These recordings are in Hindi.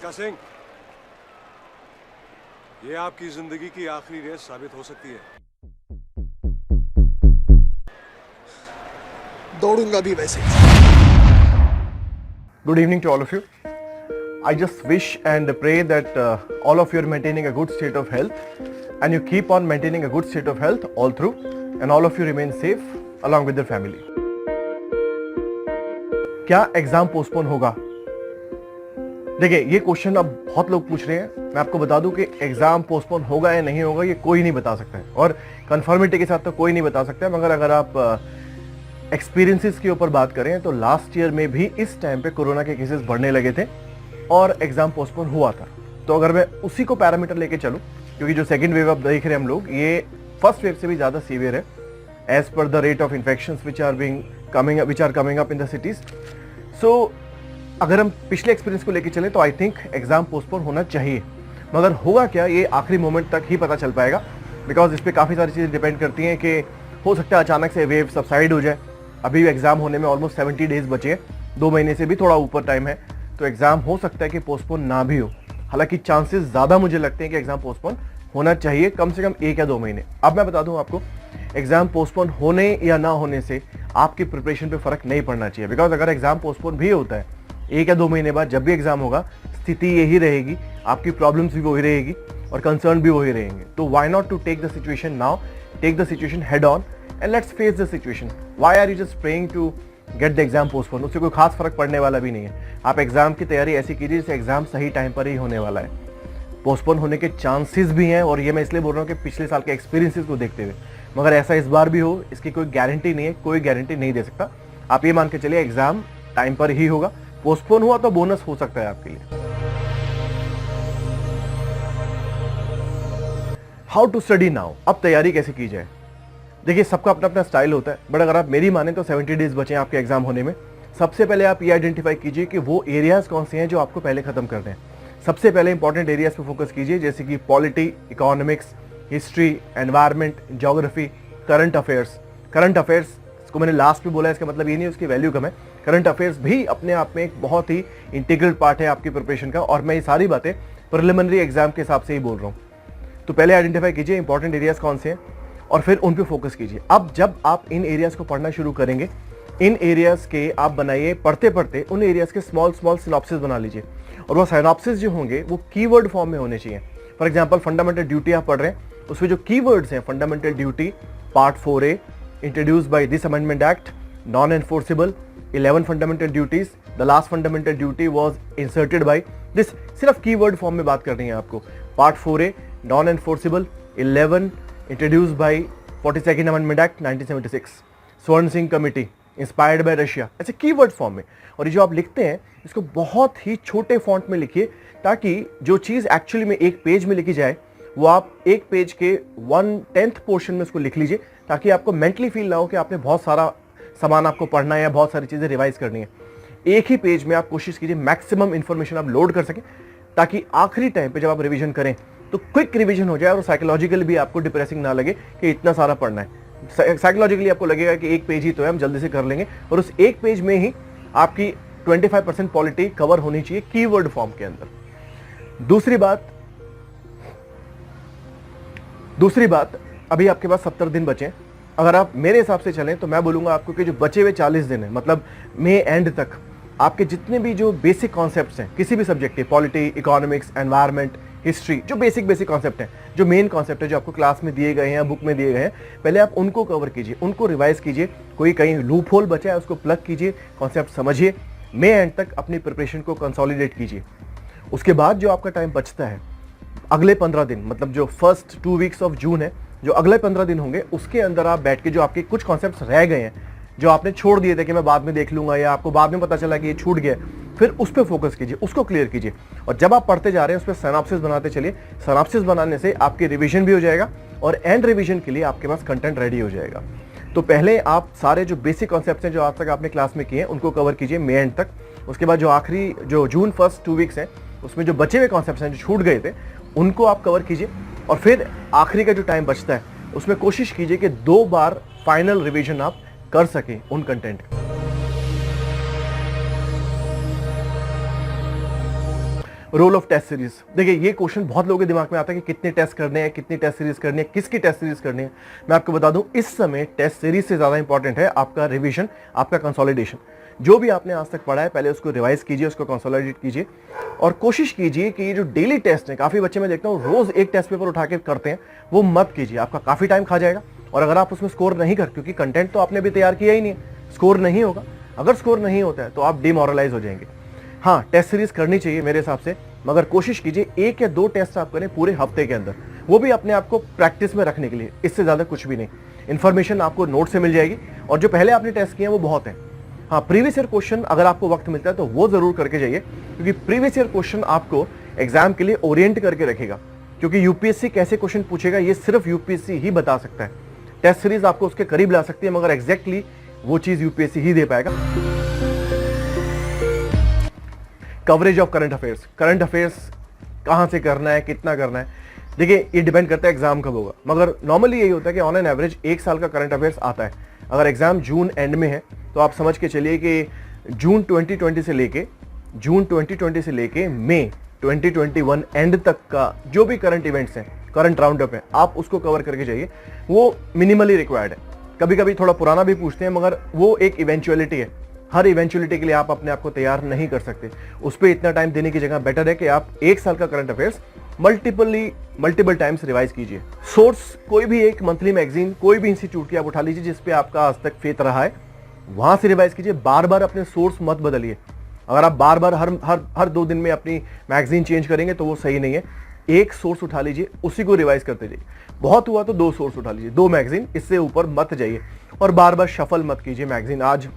मिल्खा सिंह, ये आपकी जिंदगी की आखिरी रेस साबित हो सकती है। दौड़ूंगा भी वैसे। Good evening to all of you. I just wish and pray that all of you are maintaining a good state of health and you keep on maintaining a good state of health all through and all of you remain safe along with your family. क्या एग्जाम पोस्टपोन होगा? देखिए, ये क्वेश्चन अब बहुत लोग पूछ रहे हैं। मैं आपको बता दूं कि एग्जाम पोस्टपोन होगा या नहीं होगा ये कोई नहीं बता सकता है और कंफर्मिटी के साथ तो कोई नहीं बता सकता है। मगर अगर आप एक्सपीरियंसेस के ऊपर बात करें तो लास्ट ईयर में भी इस टाइम पे कोरोना के केसेस बढ़ने लगे थे और एग्जाम पोस्टपोन हुआ था। तो अगर मैं उसी को पैरामीटर लेके चलूं, क्योंकि जो सेकंड वेव अब देख रहे हैं हम लोग, ये फर्स्ट वेव से भी ज्यादा सीवियर है as per the rate of infections which are coming up in the cities. So अगर हम पिछले एक्सपीरियंस को लेके चले तो आई थिंक एग्जाम पोस्टपोन होना चाहिए, मगर होगा क्या ये आखिरी मोमेंट तक ही पता चल पाएगा, बिकॉज इस पर काफ़ी सारी चीज़ें डिपेंड करती हैं कि हो सकता है अचानक से वेव सबसाइड हो जाए। अभी एग्जाम होने में ऑलमोस्ट 70 डेज बचे हैं, 2 महीने से भी थोड़ा ऊपर टाइम है, तो एग्जाम हो सकता है कि पोस्टपोन ना भी हो। हालांकि चांसेस ज़्यादा मुझे लगते हैं कि एग्जाम पोस्टपोन होना चाहिए, कम से कम 1 या 2 महीने। अब मैं बता दूं आपको, एग्जाम पोस्टपोन होने या ना होने से आपकी प्रिपरेशन पे फर्क नहीं पड़ना चाहिए, बिकॉज अगर एग्जाम पोस्टपोन भी होता है 1 या 2 महीने बाद, जब भी एग्जाम होगा स्थिति यही रहेगी, आपकी प्रॉब्लम्स भी वही रहेगी और कंसर्न भी वही रहेंगे। तो why not to take the situation now, take the situation head on and let's face the situation. Why are you just praying to get the exam postpone? उससे कोई खास फर्क पड़ने वाला भी नहीं है। आप एग्जाम की तैयारी ऐसी कीजिए जैसे एग्जाम सही टाइम पर ही होने वाला है। पोस्टपोन होने के चांसेस भी हैं और ये मैं इसलिए बोल रहा हूँ कि पिछले साल के एक्सपीरियंसेस को देखते हुए, मगर ऐसा इस बार भी हो इसकी कोई गारंटी नहीं है, कोई गारंटी नहीं दे सकता। आप ये मान के चलिए एग्जाम टाइम पर ही होगा, पोस्टपोन हुआ तो बोनस हो सकता है आपके लिए। हाउ टू स्टडी नाउ, अब तैयारी कैसे की जाए? देखिए, सबका अपना अपना स्टाइल होता है, बट अगर आप मेरी माने तो 70 डेज बचे हैं आपके एग्जाम होने में। सबसे पहले आप ये आइडेंटिफाई कीजिए कि वो एरियाज कौन से हैं जो आपको पहले खत्म करने हैं। सबसे पहले इंपॉर्टेंट एरियाज पे फोकस कीजिए, जैसे कि polity, economics, history, environment, geography, current affairs. Current affairs को मैंने लास्ट में बोला, इसका मतलब ये नहीं उसकी वैल्यू कम है। करंट अफेयर्स भी अपने आप में एक बहुत ही इंटीग्रल पार्ट है आपकी प्रिपरेशन का, और मैं ये सारी बातें प्रिलिमिनरी एग्जाम के हिसाब से ही बोल रहा हूँ। तो पहले आइडेंटिफाई कीजिए इंपॉर्टेंट एरियाज कौन से हैं और फिर उन पे फोकस कीजिए। अब जब आप इन एरियाज को पढ़ना शुरू करेंगे, इन एरियाज के आप बनाइए, पढ़ते पढ़ते उन एरियाज के स्मॉल सिनॉप्सिस बना लीजिए, और वो सिनॉप्सिस जो होंगे वो कीवर्ड फॉर्म में होने चाहिए। फॉर एग्जांपल, फंडामेंटल ड्यूटी आप पढ़ रहे हैं, उसमें जो कीवर्ड्स हैं, fundamental duty part 4A, introduced by this amendment act, non enforceable, 11 fundamental duties, the last fundamental duty was inserted by this. सिर्फ कीवर्ड फॉर्म में बात करनी है आपको। Part 4A, non enforceable, 11 introduced by 42nd amendment act 1976, स्वर्ण Singh committee, inspired by Russia, ऐसे कीवर्ड फॉर्म में। और ये जो आप लिखते हैं इसको बहुत ही छोटे फॉन्ट में लिखिए, ताकि जो चीज़ एक्चुअली में एक पेज में लिखी जाए वो आप एक पेज के 1/10 पोर्शन में उसको लिख लीजिए, ताकि आपको मेंटली फील ना हो कि आपने बहुत सारा सामान आपको पढ़ना है या बहुत सारी चीज़ें रिवाइज करनी है। एक ही पेज में आप कोशिश कीजिए मैक्सिमम इंफॉर्मेशन आप लोड कर सकें, ताकि आखिरी टाइम पे जब आप रिवीजन करें तो क्विक रिवीजन हो जाए और साइकोलॉजिकली भी आपको डिप्रेसिंग ना लगे कि इतना सारा पढ़ना है। साइकोलॉजिकली आपको लगेगा कि एक पेज ही तो है, हम जल्दी से कर लेंगे, और उस एक पेज में ही आपकी 25% पॉलिटी कवर होनी चाहिए कीवर्ड फॉर्म के अंदर। दूसरी बात, अभी आपके पास 70 दिन बचे हैं। अगर आप मेरे हिसाब से चलें तो मैं बोलूंगा आपको कि जो बचे हुए 40 दिन है, मतलब मई एंड तक, आपके जितने भी जो बेसिक कॉन्सेप्ट्स हैं किसी भी सब्जेक्ट के, पॉलिटी, इकोनॉमिक्स, एनवायरनमेंट, हिस्ट्री, जो बेसिक कॉन्सेप्ट हैं, जो मेन कॉन्सेप्ट है जो आपको क्लास में दिए गए हैं, बुक में दिए गए हैं, पहले आप उनको कवर कीजिए, उनको रिवाइज कीजिए। कोई कहीं लूप होल बचा है उसको प्लग कीजिए, कॉन्सेप्ट समझिए, मई एंड तक अपनी प्रिपरेशन को कंसोलिडेट कीजिए। उसके बाद जो आपका टाइम बचता है, अगले 15 दिन, मतलब जो फर्स्ट 2 वीक्स ऑफ जून है, जो अगले 15 दिन होंगे, उसके अंदर आप बैठ के जो आपके कुछ कॉन्सेप्ट्स रह गए हैं, जो आपने छोड़ दिए थे कि मैं बाद में देख लूंगा, या आपको बाद में पता चला कि ये छूट गया, फिर उस पर फोकस कीजिए, उसको क्लियर कीजिए। और जब आप पढ़ते जा रहे हैं उस पर सिनॉप्सिस बनाते चलिए। सिनॉप्सिस बनाने से आपकी रिवीजन भी हो जाएगा और एंड रिवीजन के लिए आपके पास कंटेंट रेडी हो जाएगा। तो पहले आप सारे जो बेसिक कॉन्सेप्ट्स हैं जो आज तक आपने क्लास में किए हैं उनको कवर कीजिए मई एंड तक। उसके बाद जो आखिरी जो जून फर्स्ट 2 वीक्स हैं उसमें जो बचे हुए कॉन्सेप्ट्स हैं जो छूट गए थे उनको आप कवर कीजिए, और फिर आखिरी का जो टाइम बचता है उसमें कोशिश कीजिए कि 2 बार फाइनल रिवीजन आप कर सकें उन कंटेंट का। Role of test series. देखिए ये क्वेश्चन बहुत लोगों के दिमाग में आता है कि कितने टेस्ट करने हैं, कितनी टेस्ट सीरीज करनी है, किसकी टेस्ट सीरीज करनी है। मैं आपको बता दूं, इस समय टेस्ट सीरीज से ज्यादा इंपॉर्टेंट है आपका रिवीजन, आपका कंसोलिडेशन। जो भी आपने आज तक पढ़ा है पहले उसको रिवाइज कीजिए, उसको कंसोलिडेट कीजिए और कोशिश कीजिए कि ये जो डेली टेस्ट है, काफी बच्चे मैं देखता हूँ रोज एक टेस्ट पेपर उठा के करते हैं, वो मत कीजिए, आपका काफी टाइम खा जाएगा। और अगर आप उसमें स्कोर नहीं कर, क्योंकि कंटेंट तो आपने भी तैयार किया ही नहीं है, स्कोर नहीं होगा। अगर स्कोर नहीं होता है तो आप डिमोरलाइज हो जाएंगे। हाँ, टेस्ट सीरीज करनी चाहिए मेरे हिसाब से, मगर कोशिश कीजिए 1 या 2 टेस्ट आप करें पूरे हफ्ते के अंदर, वो भी अपने आप को प्रैक्टिस में रखने के लिए, इससे ज्यादा कुछ भी नहीं। इन्फॉर्मेशन आपको नोट से मिल जाएगी और जो पहले आपने टेस्ट किए हैं वो बहुत है। हाँ, प्रीवियस ईयर क्वेश्चन अगर आपको वक्त मिलता है तो वो जरूर करके जाइए, क्योंकि प्रीवियस ईयर क्वेश्चन आपको एग्जाम के लिए ओरिएंट करके रखेगा। क्योंकि यूपीएससी कैसे क्वेश्चन पूछेगा ये सिर्फ यूपीएससी ही बता सकता है। टेस्ट सीरीज आपको उसके करीब ला सकती है, मगर एग्जैक्टली वो चीज यूपीएससी ही दे पाएगा। Coverage of current affairs, current affairs कहां से करना है, कितना करना है, देखिए ये डिपेंड करता है एग्जाम कब होगा, मगर नॉर्मली यही होता है कि ऑन एन एवरेज 1 साल का करंट अफेयर्स आता है। अगर एग्जाम जून एंड में है तो आप समझ के चलिए कि जून 2020 से लेके मई 2021 एंड तक का जो भी करंट इवेंट्स हैं, करंट राउंड अप है, आप उसको कवर करके जाइए। वो मिनिमली रिक्वायर्ड है। कभी कभी थोड़ा पुराना भी पूछते हैं, मगर वो एक इवेंचुअलिटी है। हर इवेंचुअलिटी के लिए आप अपने आप को तैयार नहीं कर सकते। उस पर इतना टाइम देने की जगह बेटर है कि आप 1 साल का current affairs multiple times revise कीजिए। सोर्स कोई भी एक मंथली मैगजीन, कोई भी इंस्टीट्यूट की आप उठा लीजिए जिसपे आपका आज तक फेथ रहा है, वहां से रिवाइज कीजिए। बार बार अपने सोर्स मत बदलिए। अगर आप बार बार हर 2 दिन में अपनी मैगजीन चेंज करेंगे तो वो सही नहीं है। एक सोर्स उठा लीजिए, उसी को रिवाइज करते जाइए। बहुत हुआ तो 2 सोर्स उठा लीजिए, 2 मैगजीन, इससे ऊपर मत जाइए। और बार बार शफल मत कीजिए मैगजीन, आज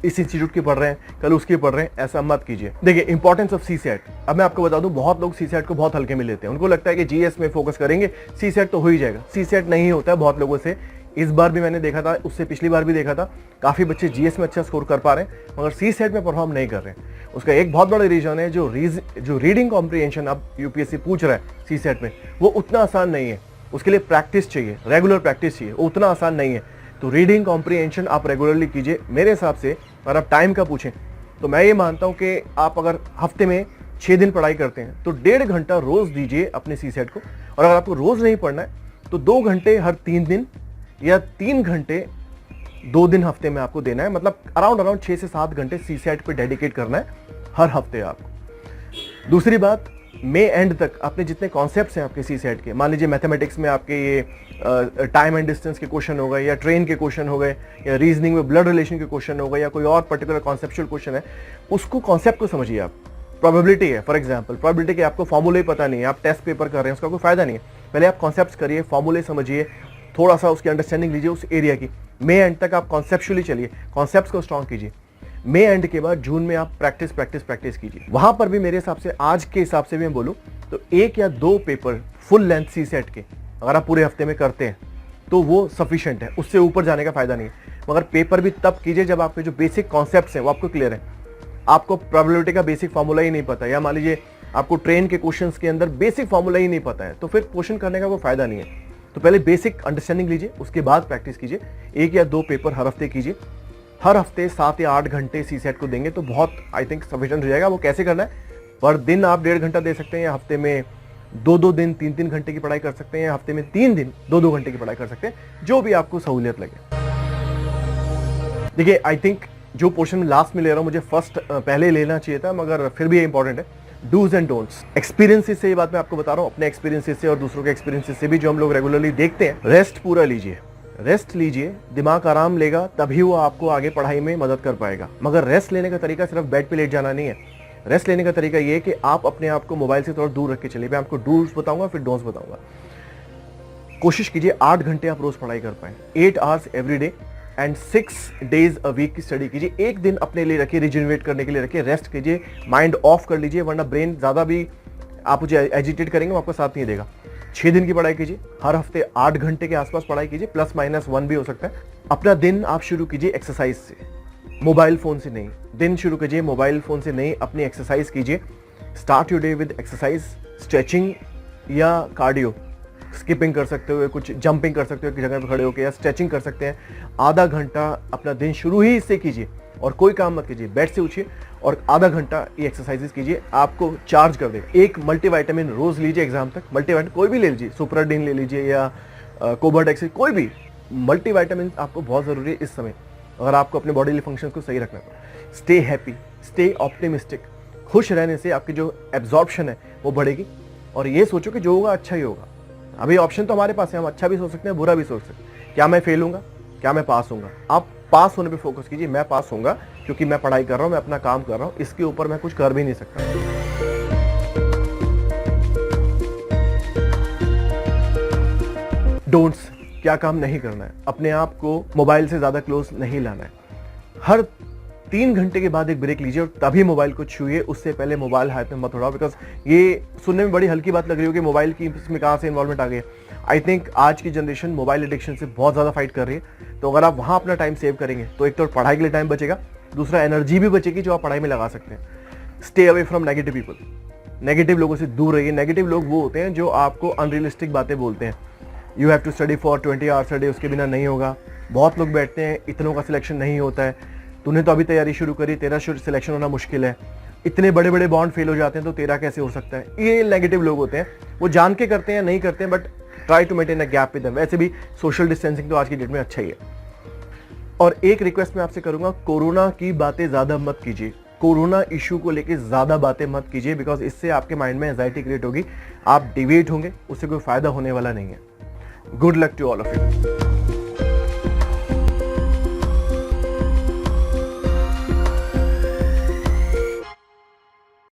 इस इंस्टीट्यूट की पढ़ रहे हैं, कल उसकी पढ़ रहे हैं, ऐसा मत कीजिए। देखिए इंपॉर्टेंस ऑफ सीसेट, अब मैं आपको बता दूं, बहुत लोग सीसेट को बहुत हल्के में लेते हैं। उनको लगता है कि जीएस में फोकस करेंगे, सीसेट तो हो ही जाएगा। सीसेट नहीं होता है बहुत लोगों से। इस बार भी मैंने देखा था, उससे पिछली बार भी देखा था, काफी बच्चे जीएस में अच्छा स्कोर कर पा रहे हैं मगर सीसेट में परफॉर्म नहीं कर रहे हैं। उसका एक बहुत बड़ा रीजन है जो रीडिंग कॉम्प्रिहेंशन अब यूपीएससी पूछ रहा है सीसेट में, वो उतना आसान नहीं है। उसके लिए प्रैक्टिस चाहिए, रेगुलर प्रैक्टिस चाहिए, वो उतना आसान नहीं है। तो रीडिंग कॉम्प्रिहेंशन आप रेगुलरली कीजिए। मेरे हिसाब से अगर आप टाइम का पूछें तो मैं ये मानता हूं कि आप अगर हफ्ते में 6 दिन पढ़ाई करते हैं तो 1.5 घंटा रोज दीजिए अपने सीसेट को। और अगर आपको रोज नहीं पढ़ना है तो 2 घंटे हर 3 दिन या 3 घंटे 2 दिन हफ्ते में आपको देना है। मतलब अराउंड 6 से 7 घंटे सीसेट पे डेडिकेट करना है हर हफ्ते आपको। दूसरी बात, मई एंड तक आपने जितने कॉन्सेप्ट्स हैं आपके सीसेट के, मान लीजिए मैथमेटिक्स में आपके ये टाइम एंड डिस्टेंस के क्वेश्चन हो गए, या ट्रेन के क्वेश्चन हो गए, या रीजनिंग में ब्लड रिलेशन के क्वेश्चन हो गए, या कोई और पर्टिकुलर कॉन्सेप्चुअल क्वेश्चन है, उसको कॉन्सेप्ट को समझिए आप। प्रोबेबिलिटी है, फॉर एग्जांपल प्रोबेबिलिटी के आपको फॉर्मूले ही पता नहीं है, आप टेस्ट पेपर कर रहे हैं, उसका कोई फायदा नहीं है। पहले आप कॉन्सेप्ट्स करिए, फॉर्मूले समझिए, थोड़ा सा उसकी अंडरस्टैंडिंग लीजिए उस एरिया की। मई एंड तक आप कॉन्सेप्चुअली चलिए, कॉन्सेप्ट्स को स्ट्रॉन्ग कीजिए। मई एंड के बाद जून में आप प्रैक्टिस कीजिए। वहां पर भी मेरे हिसाब से, आज के हिसाब से भी मैं बोलूं तो 1 या 2 पेपर फुल लेंथ सीसेट के अगर आप पूरे हफ्ते में करते हैं तो वो सफिशिएंट है, उससे ऊपर जाने का फायदा नहीं है। मगर पेपर भी तब कीजिए जब आपके जो बेसिक कॉन्सेप्ट्स हैं वो आपको क्लियर है। आपको प्रोबेबिलिटी का बेसिक फॉर्मूला ही नहीं पता, या मान लीजिए आपको ट्रेन के क्वेश्चंस के अंदर बेसिक फॉर्मूला ही नहीं पता है, तो फिर क्वेश्चन करने का कोई फायदा नहीं है। तो पहले बेसिक अंडरस्टैंडिंग लीजिए, उसके बाद प्रैक्टिस कीजिए। 1 या 2 पेपर हर हफ्ते कीजिए। हर हफ्ते 7 या 8 घंटे सीसेट को देंगे तो बहुत आई थिंक सफिशिएंट हो जाएगा। वो कैसे करना है, पर दिन आप 1.5 घंटा दे सकते हैं, या हफ्ते में 2-2 दिन 3-3 घंटे की पढ़ाई कर सकते हैं, या हफ्ते में 3 दिन 2-2 घंटे की पढ़ाई कर सकते हैं, जो भी आपको सहूलियत लगे। देखिए आई थिंक जो पोर्शन में लास्ट में ले रहा हूं, मुझे फर्स्ट पहले लेना चाहिए था, मगर फिर भी ये इंपॉर्टेंट है। डूज एंड डोंट्स, एक्सपीरियंसेस से ये बात मैं आपको बता रहा हूं, अपने एक्सपीरियंसेस से और दूसरों के एक्सपीरियंसेस से भी, जो हम लोग रेगुलरली देखते हैं। रेस्ट पूरा लीजिए, रेस्ट लीजिए, दिमाग आराम लेगा तभी वो आपको आगे पढ़ाई में मदद कर पाएगा। मगर रेस्ट लेने का तरीका सिर्फ बेड पे लेट जाना नहीं है। रेस्ट लेने का तरीका ये है कि आप अपने आप को मोबाइल से थोड़ा दूर रख के चलिए। मैं आपको डूज बताऊंगा फिर डोंट्स बताऊंगा। कोशिश कीजिए 8 घंटे आप रोज पढ़ाई कर पाए, 8 hours every day and 6 days a week की स्टडी कीजिए। एक दिन अपने लिए रखिए, रिजनरेट करने के लिए रखिए, रेस्ट कीजिए, माइंड ऑफ कर लीजिए, वरना ब्रेन ज्यादा भी आप मुझे एजिटेट करेंगे, वो आपको साथ नहीं देगा। 6 दिन की पढ़ाई कीजिए, हर हफ्ते 8 घंटे के आसपास पढ़ाई कीजिए, ±1 भी हो सकता है। अपना दिन आप शुरू कीजिए एक्सरसाइज से, मोबाइल फोन से नहीं। दिन शुरू कीजिए मोबाइल फोन से नहीं, अपनी एक्सरसाइज कीजिए। Start your day with exercise, stretching या कार्डियो, स्किपिंग कर सकते हो, कुछ जंपिंग कर सकते हो एक जगह पर खड़े होकर, या स्ट्रेचिंग कर सकते हैं। आधा घंटा अपना दिन शुरू ही इससे कीजिए और कोई काम मत कीजिए, बेड से उठिए और आधा घंटा ये एक्सरसाइजेस कीजिए, आपको चार्ज कर देगा। एक मल्टीविटामिन रोज लीजिए एग्जाम तक, मल्टीविटामिन कोई भी ले लीजिए, सुपराडीन ले लीजिए या कोबर्ट, कोई भी मल्टीविटामिन आपको बहुत ज़रूरी है इस समय, अगर आपको अपने बॉडी फंक्शन को सही रखना है। Stay happy, stay optimistic. खुश रहने से आपकी जो एब्जॉर्प्शन है वो बढ़ेगी, और ये सोचो कि जो होगा अच्छा ही होगा। अभी ऑप्शन तो हमारे पास है, हम अच्छा भी सोच सकते हैं, बुरा भी सोच सकते हैं। क्या मैं फेल होऊंगा, क्या मैं पास होऊंगा? आप पास होने पे फोकस कीजिए। मैं पास होऊंगा क्योंकि मैं पढ़ाई कर रहा हूं, मैं अपना काम कर रहा हूं, इसके ऊपर मैं कुछ कर भी नहीं सकता। डोंट्स, क्या काम नहीं करना है, अपने आप को मोबाइल से ज्यादा क्लोज नहीं लाना है। हर 3 घंटे के बाद एक ब्रेक लीजिए और तभी मोबाइल को छूइए, उससे पहले मोबाइल हाथ में मत उड़ाओ। बिकॉज ये सुनने में बड़ी हल्की बात लग रही हो कि मोबाइल की इसमें कहाँ से इन्वॉल्वमेंट आ गई है। आई थिंक आज की जनरेशन मोबाइल एडिक्शन से बहुत ज़्यादा फाइट कर रही है, तो अगर आप वहाँ अपना टाइम सेव करेंगे तो एक तो पढ़ाई के लिए टाइम बचेगा, दूसरा एनर्जी भी बचेगी जो आप पढ़ाई में लगा सकते हैं। Stay away from negative people, negative लोगों से दूर रहिए। नेगेटिव लोग वो होते हैं जो आपको अनरियलिस्टिक बातें बोलते हैं। You have to study for 20 hours a day, उसके बिना नहीं होगा। बहुत लोग बैठते हैं, इतनों का सिलेक्शन नहीं होता है, तूने तो अभी तैयारी शुरू करी, तेरा सिलेक्शन होना मुश्किल है, इतने बड़े बड़े बॉन्ड फेल हो जाते हैं तो तेरा कैसे हो सकता है। ये नेगेटिव लोग होते हैं, वो जान के करते हैं नहीं करते हैं, but try to maintain a gap with them. वैसे भी सोशल डिस्टेंसिंग तो आज की डेट में अच्छा ही है। और एक रिक्वेस्ट मैं आपसे करूंगा, कोरोना की बातें ज्यादा मत कीजिए, कोरोना इशू को लेके ज्यादा बातें मत कीजिए, बिकॉज इससे आपके माइंड में एंजाइटी क्रिएट होगी, आप डिवेट होंगे, उससे कोई फायदा होने वाला नहीं है। Good luck to all of you.